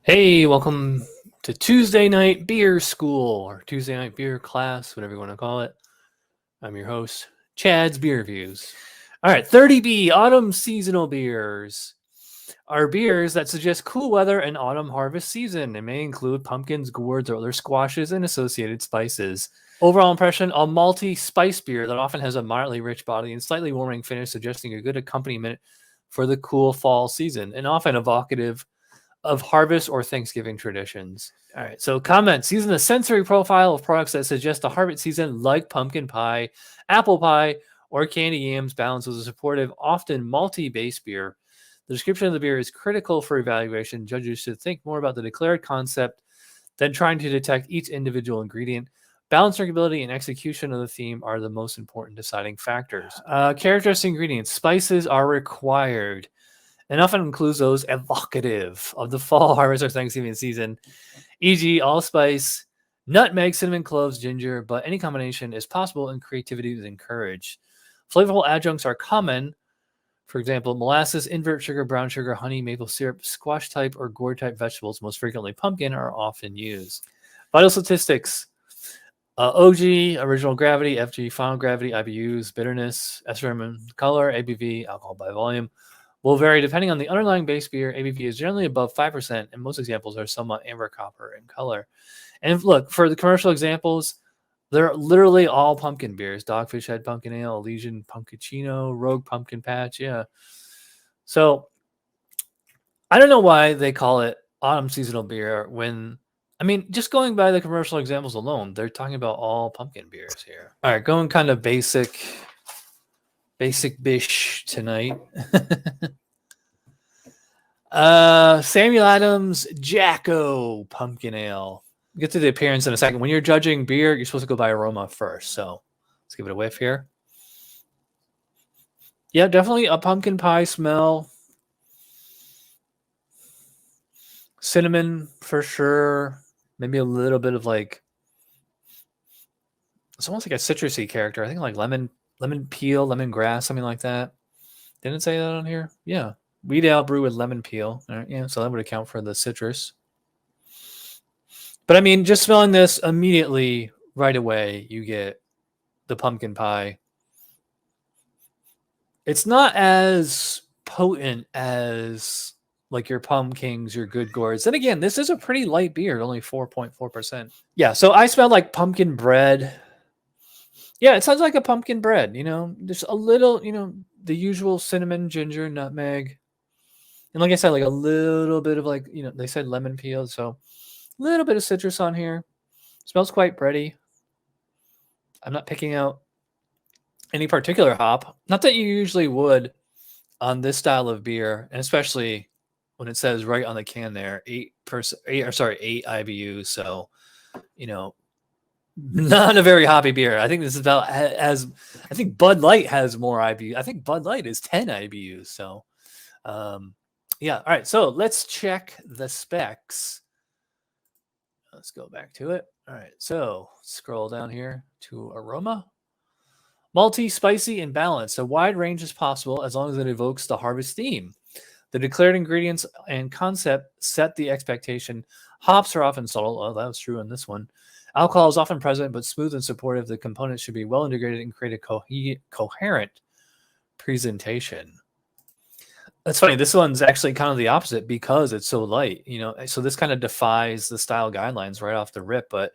Hey, welcome to Tuesday Night Beer School, or Tuesday Night Beer Class, whatever you want to call it. I'm your host, Chad's Beer Reviews. All right, 30B Autumn Seasonal Beers are beers that suggest cool weather and autumn harvest season. They may include pumpkins, gourds, or other squashes and associated spices. Overall impression, a malty spice beer that often has a moderately rich body and slightly warming finish, suggesting a good accompaniment for the cool fall season, and often evocative of harvest or Thanksgiving traditions. All right, so comments. Using the sensory profile of products that suggest a harvest season like pumpkin pie, apple pie, or candy yams balance with a supportive, often malty base beer. The description of the beer is critical for evaluation. Judges should think more about the declared concept than trying to detect each individual ingredient. Balance, drinkability, and execution of the theme are the most important deciding factors. Characteristic ingredients. Spices are required and often includes those evocative of the fall harvest or Thanksgiving season, e.g. allspice, nutmeg, cinnamon, cloves, ginger, but any combination is possible and creativity is encouraged. Flavorful adjuncts are common. For example, molasses, invert sugar, brown sugar, honey, maple syrup, squash type, or gourd type vegetables, most frequently pumpkin, are often used. Vital statistics. OG, original gravity, FG, final gravity, IBUs, bitterness, SRM, color, ABV, alcohol by volume, will vary depending on the underlying base beer. ABV is generally above 5%, and most examples are somewhat amber copper in color. And look, for the commercial examples, they're literally all pumpkin beers. Dogfish Head Pumpkin Ale, Elysian Pumpkicino, Rogue Pumpkin Patch, yeah. So, I don't know why they call it autumn seasonal beer when, I mean, just going by the commercial examples alone, they're talking about all pumpkin beers here. All right, going kind of basic bish tonight. Samuel Adams Jacko Pumpkin Ale. We'll get to the appearance in a second. When you're judging beer, you're supposed to go by aroma first. So let's give it a whiff here. Yeah, definitely a pumpkin pie smell. Cinnamon for sure. Maybe a little bit of like, it's almost like a citrusy character. I think like lemon peel, lemongrass, something like that. Didn't it say that on here? Yeah. Wheat ale brew with lemon peel. All right, yeah, so that would account for the citrus. But I mean, just smelling this immediately, right away, you get the pumpkin pie. It's not as potent as like your pumpkins, your good gourds. Then again, this is a pretty light beer, only 4.4%. Yeah, so I smell like pumpkin bread. Yeah, it sounds like a pumpkin bread, just a little, the usual cinnamon, ginger, nutmeg. And like I said, like a little bit of like, they said lemon peel, so a little bit of citrus on here. Smells quite bready. I'm not picking out any particular hop. Not that you usually would on this style of beer, and especially when it says right on the can there, 8 IBUs. So, not a very hoppy beer. I think this is about as I think Bud Light has more IBUs. I think Bud Light is 10 IBUs. So, yeah. All right. So let's check the specs. Let's go back to it. All right. So scroll down here to aroma. Malty, spicy, and balanced. A wide range is possible as long as it evokes the harvest theme. The declared ingredients and concept set the expectation. Hops are often subtle. Oh, that was true in this one. Alcohol is often present, but smooth and supportive. The components should be well integrated and create a coherent presentation. That's funny. This one's actually kind of the opposite because it's so light, So this kind of defies the style guidelines right off the rip, but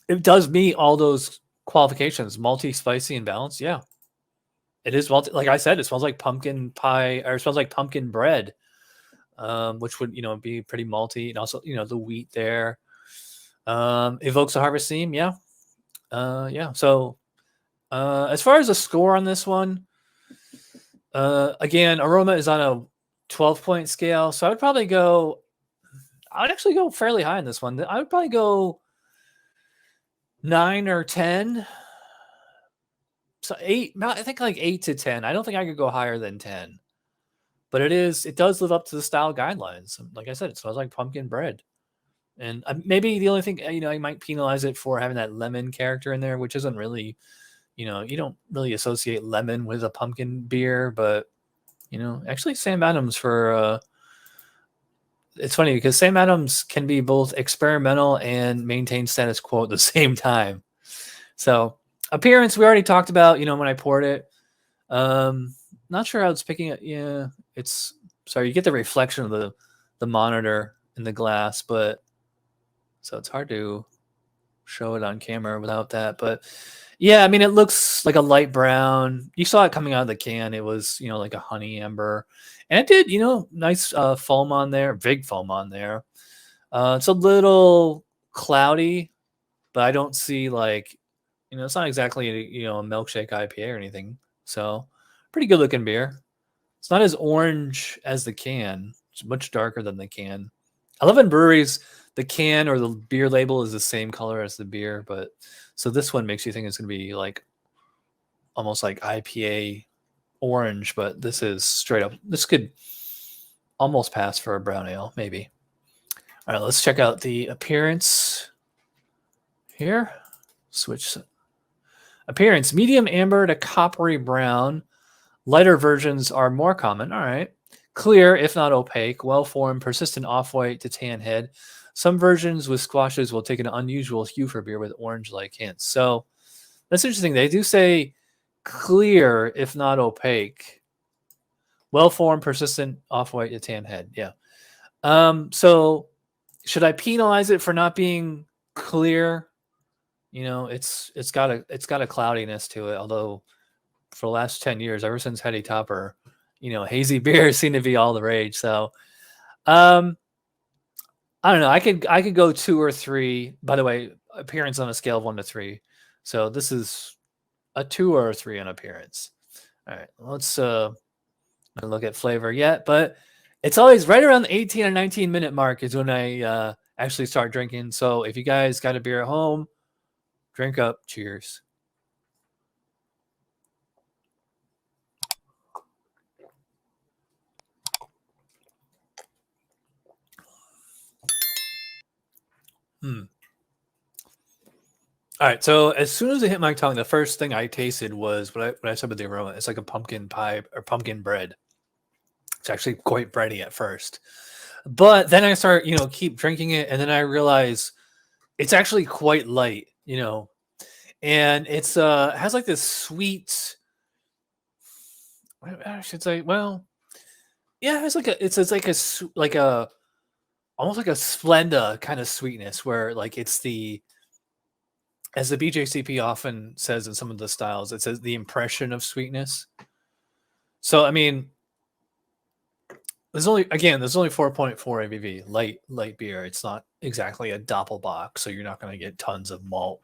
it does meet all those qualifications. Malty, spicy, and balanced. Yeah, it is malty. Like I said, it smells like pumpkin pie, or it smells like pumpkin bread, which would be pretty malty, and also the wheat there evokes a harvest theme. Yeah, yeah. So as far as a score on this one, again, aroma is on a 12-point scale, so I would actually go fairly high in this one. I would probably go 9 or 10. So 8, I think like 8 to 10. I don't think I could go higher than 10. But it does live up to the style guidelines. Like I said, it smells like pumpkin bread. And maybe the only thing, I might penalize it for having that lemon character in there, which isn't really, you don't really associate lemon with a pumpkin beer. But, actually Sam Adams for it's funny because Sam Adams can be both experimental and maintain status quo at the same time. So appearance, we already talked about, when I poured it. Not sure how it's picking it. Yeah, it's sorry. You get the reflection of the monitor in the glass, but so it's hard to show it on camera without that. But yeah, I mean, it looks like a light brown. You saw it coming out of the can. It was, like a honey amber, and it did, nice foam on there, big foam on there. It's a little cloudy, but I don't see like, it's not exactly a milkshake IPA or anything. So pretty good looking beer. It's not as orange as the can. It's much darker than the can. I love in breweries, the can or the beer label is the same color as the beer, but so this one makes you think it's going to be like almost like IPA orange, but this is straight up. This could almost pass for a brown ale, maybe. All right, let's check out the appearance here. Switch appearance, medium amber to coppery brown. Lighter versions are more common. All right. Clear, if not opaque, well-formed, persistent off-white to tan head. Some versions with squashes will take an unusual hue for beer with orange-like hints. So that's interesting. They do say clear, if not opaque. Well-formed, persistent, off-white to tan head. Yeah. So should I penalize it for not being clear? It's got a cloudiness to it. Although for the last 10 years, ever since Heady Topper, hazy beers seem to be all the rage. So, I don't know. I could go 2 or 3. By the way, appearance on a scale of 1 to 3. So this is a 2 or a 3 on appearance. All right, let's not look at flavor yet, but it's always right around the 18 or 19 minute mark is when I actually start drinking. So if you guys got a beer at home, drink up. Cheers. All right. So as soon as it hit my tongue, the first thing I tasted was what I said with the aroma. It's like a pumpkin pie or pumpkin bread. It's actually quite bready at first, but then I start, keep drinking it, and then I realize it's actually quite light, and it's has like this sweet. I should say, well, yeah, it's like a almost like a Splenda kind of sweetness where like it's as the BJCP often says in some of the styles, it says the impression of sweetness. So, I mean, there's only 4.4 ABV, light beer. It's not exactly a Doppelbock, so you're not going to get tons of malt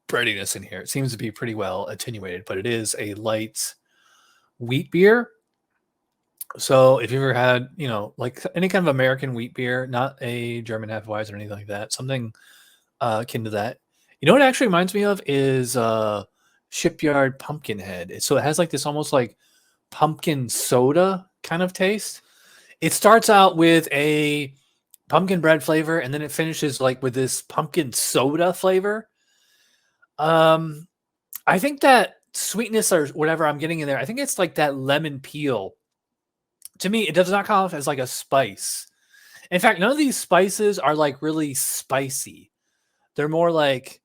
breadiness in here. It seems to be pretty well attenuated, but it is a light wheat beer. So if you've ever had, like any kind of American wheat beer, not a German Hefeweizen or anything like that, something akin to that. You know what it actually reminds me of is Shipyard Pumpkinhead. So it has like this almost like pumpkin soda kind of taste. It starts out with a pumpkin bread flavor, and then it finishes like with this pumpkin soda flavor. I think that sweetness or whatever I'm getting in there, I think it's like that lemon peel. To me, it does not come off as like a spice. In fact, none of these spices are like really spicy. They're more like,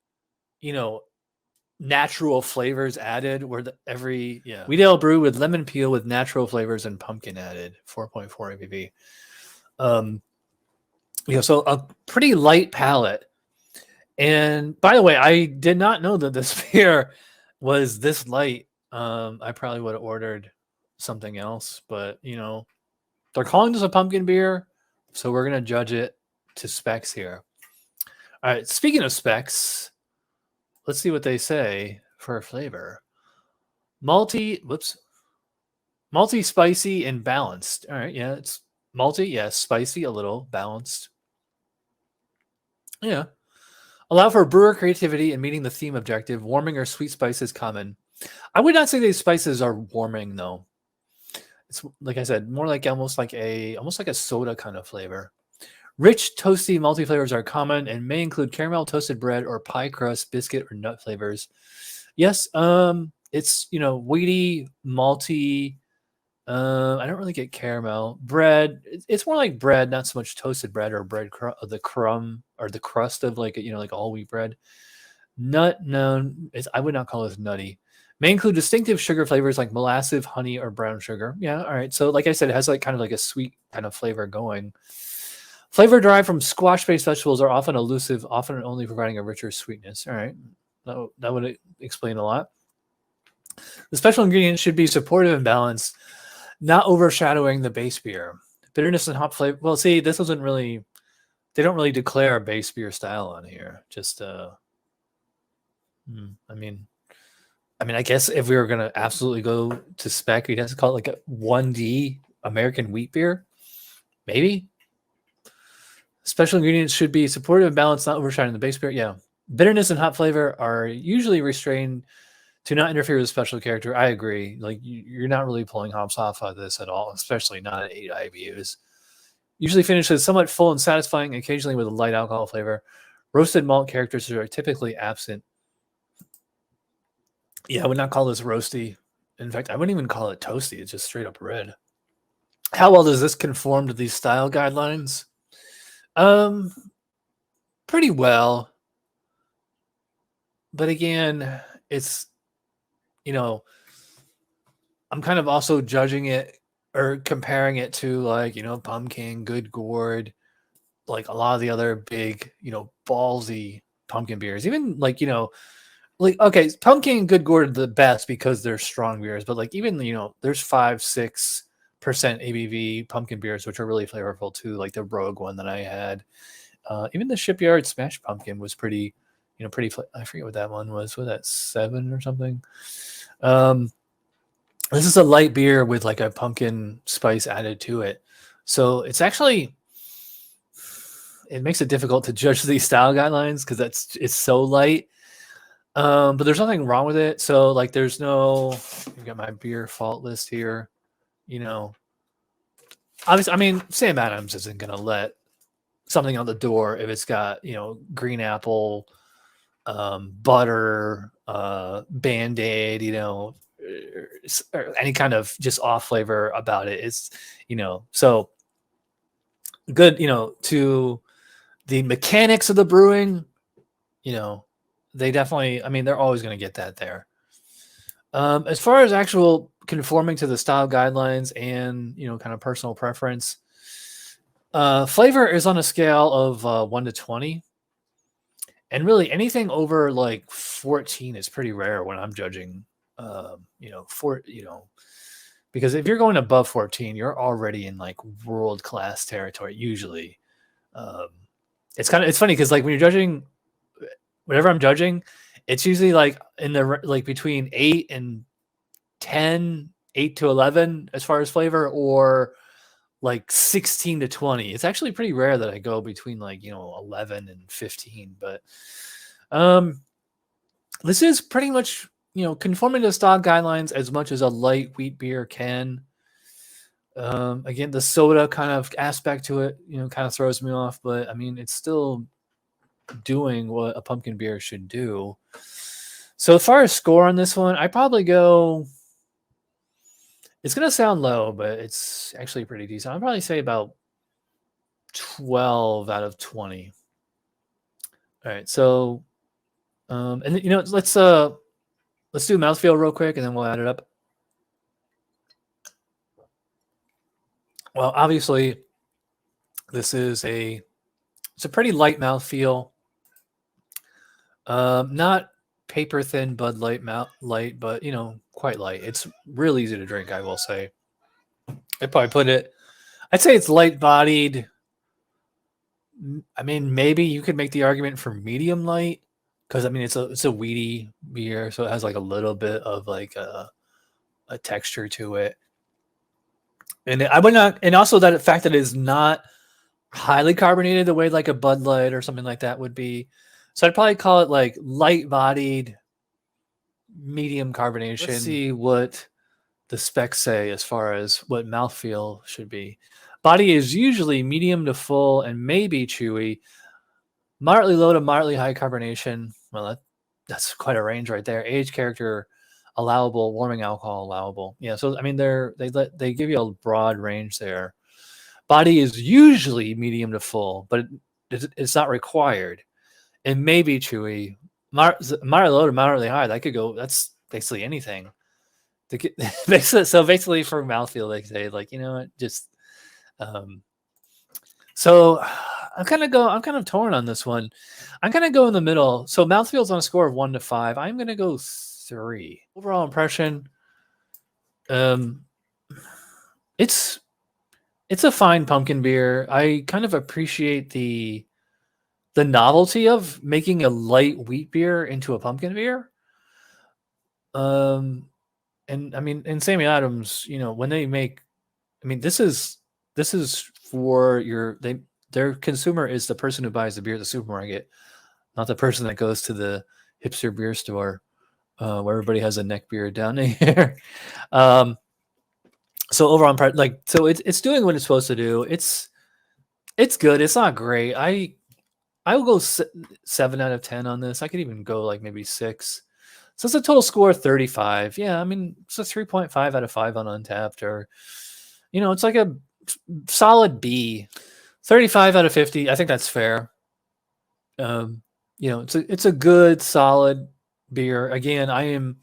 natural flavors added where wheat ale brew with lemon peel with natural flavors and pumpkin added, 4.4 ABV. So a pretty light palate. And by the way, I did not know that this beer was this light. I probably would have ordered something else, but they're calling this a pumpkin beer, so we're gonna judge it to specs here. All right, speaking of specs, let's see what they say for flavor. Malty, spicy, and balanced. All right, yeah, it's malty, yes, spicy, a little, balanced. Yeah. Allow for brewer creativity and meeting the theme objective. Warming or sweet spices common. I would not say these spices are warming though. It's like I said, more like almost like a soda kind of flavor. Rich, toasty, malty flavors are common and may include caramel, toasted bread, or pie crust, biscuit, or nut flavors. Yes, it's wheaty, malty, I don't really get caramel. Bread, it's more like bread, not so much toasted bread or bread the crumb or the crust of like like all wheat bread. Nut, no, I would not call this nutty. May include distinctive sugar flavors like molasses, honey, or brown sugar. Yeah, all right. So like I said, it has like kind of like a sweet kind of flavor going. Flavor derived from squash-based vegetables are often elusive, often only providing a richer sweetness. All right, that would explain a lot. The special ingredients should be supportive and balanced, not overshadowing the base beer. Bitterness and hop flavor. Well, see, this doesn't really. They don't really declare a base beer style on here. Just I mean, I guess if we were gonna absolutely go to spec, we'd have to call it like a 1D American wheat beer, maybe. Special ingredients should be supportive and balanced, not overshadowing the base beer. Yeah, bitterness and hop flavor are usually restrained to not interfere with special character. I agree. Like you're not really pulling hops off of this at all, especially not at 8 IBUs. Usually finishes somewhat full and satisfying, occasionally with a light alcohol flavor. Roasted malt characters are typically absent. Yeah, I would not call this roasty. In fact, I wouldn't even call it toasty. It's just straight up red. How well does this conform to these style guidelines? Pretty well. But again, it's, I'm kind of also judging it or comparing it to like, Pumpkin, Good Gourd, like a lot of the other big, ballsy pumpkin beers. Even like, like, okay, Pumpkin and Good Gourd are the best because they're strong beers, but like even, there's 5-6% ABV pumpkin beers, which are really flavorful too, like the Rogue one that I had. Even the Shipyard Smash Pumpkin was pretty, I forget what that one was. Was that 7 or something? This is a light beer with like a pumpkin spice added to it. So it's actually, it makes it difficult to judge these style guidelines because it's so light. But there's nothing wrong with it. So like there's no, I've got my beer fault list here. Obviously, Sam Adams isn't going to let something on the door if it's got, green apple, butter, Band-Aid, or any kind of just off flavor about it. It's, so good, to the mechanics of the brewing, they definitely, they're always going to get that there. As far as actual conforming to the style guidelines and, kind of personal preference, flavor is on a scale of 1 to 20. And really anything over like 14 is pretty rare when I'm judging, because if you're going above 14, you're already in like world-class territory. Usually, it's funny because like when you're judging, whatever I'm judging, it's usually like in the like between 8 and 10, 8 to 11 as far as flavor, or like 16 to 20. It's actually pretty rare that I go between like 11 and 15. But this is pretty much conforming to style guidelines as much as a light wheat beer can. Again, the soda kind of aspect to it kind of throws me off, but it's still doing what a pumpkin beer should do. So as far as score on this one, I probably go, it's going to sound low, but it's actually pretty decent. I'd probably say about 12 out of 20. All right. So, and let's do mouthfeel real quick and then we'll add it up. Well, obviously this is it's a pretty light mouthfeel. Not paper thin Bud Light light, but quite light. It's really easy to drink, I will say. I'd say it's light bodied. Maybe you could make the argument for medium light because it's a weedy beer, so it has like a little bit of like a texture to it. And I would not, and also that fact that it is not highly carbonated the way like a Bud Light or something like that would be. So I'd probably call it like light-bodied, medium carbonation. Let's see what the specs say as far as what mouthfeel should be. Body is usually medium to full and maybe chewy. Moderately low to moderately high carbonation. Well, that's quite a range right there. Age character allowable, warming alcohol allowable. Yeah, so I mean they give you a broad range there. Body is usually medium to full, but it's not required. It may be chewy. Moderate low to moderately high. That could go. That's basically anything. So basically for mouthfeel, they say like, you know what, just so I'm kind of torn on this one. I'm gonna go in the middle. So mouthfeel's on a score of 1 to 5. I'm gonna go 3. Overall impression, it's a fine pumpkin beer. I kind of appreciate the novelty of making a light wheat beer into a pumpkin beer. And I mean, in Sammy Adams, you know, when they make, I mean, this is for their consumer is the person who buys the beer at the supermarket, not the person that goes to the hipster beer store where everybody has a neck beard down there. So overall, so it's doing what it's supposed to do. It's good. It's not great. I will go 7 out of 10 on this. I could even go like maybe 6. So it's a total score of 35. Yeah, I mean, it's a 3.5 out of 5 on Untapped, or, you know, it's like a solid B. 35 out of 50. I think that's fair. You know, it's a good, solid beer. Again, I am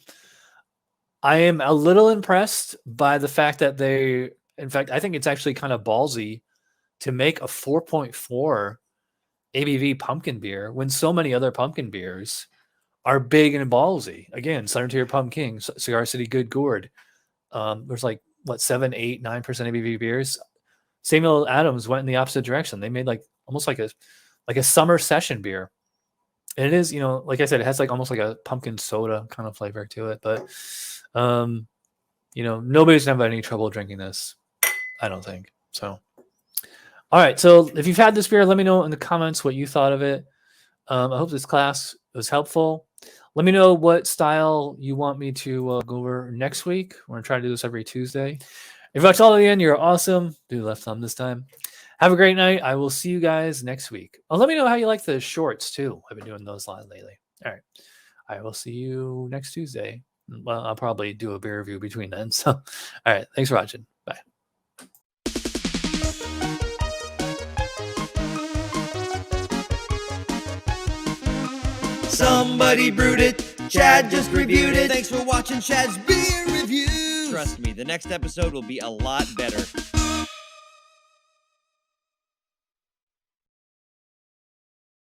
a little impressed by the fact that in fact, I think it's actually kind of ballsy to make a 4.4 ABV pumpkin beer when so many other pumpkin beers are big and ballsy. Again, Southern Tier Pumking, Cigar City Good Gourd. There's like, what, 7, 8, 9% ABV beers. Samuel Adams went in the opposite direction. They made like almost like a summer session beer. And it is, you know, like I said, it has like almost like a pumpkin soda kind of flavor to it. But, you know, nobody's gonna have any trouble drinking this, I don't think. So, all right. So if you've had this beer, let me know in the comments what you thought of it. I hope this class was helpful. Let me know what style you want me to go over next week. We're going to try to do this every Tuesday. If you watched all the end, you're awesome. Do left thumb this time. Have a great night. I will see you guys next week. Oh, let me know how you like the shorts, too. I've been doing those a lot lately. All right. I will see you next Tuesday. Well, I'll probably do a beer review between then. So, all right. Thanks for watching. Bye. Somebody brewed it. Chad just reviewed it. Thanks for watching Chad's Beer Reviews. Trust me, the next episode will be a lot better.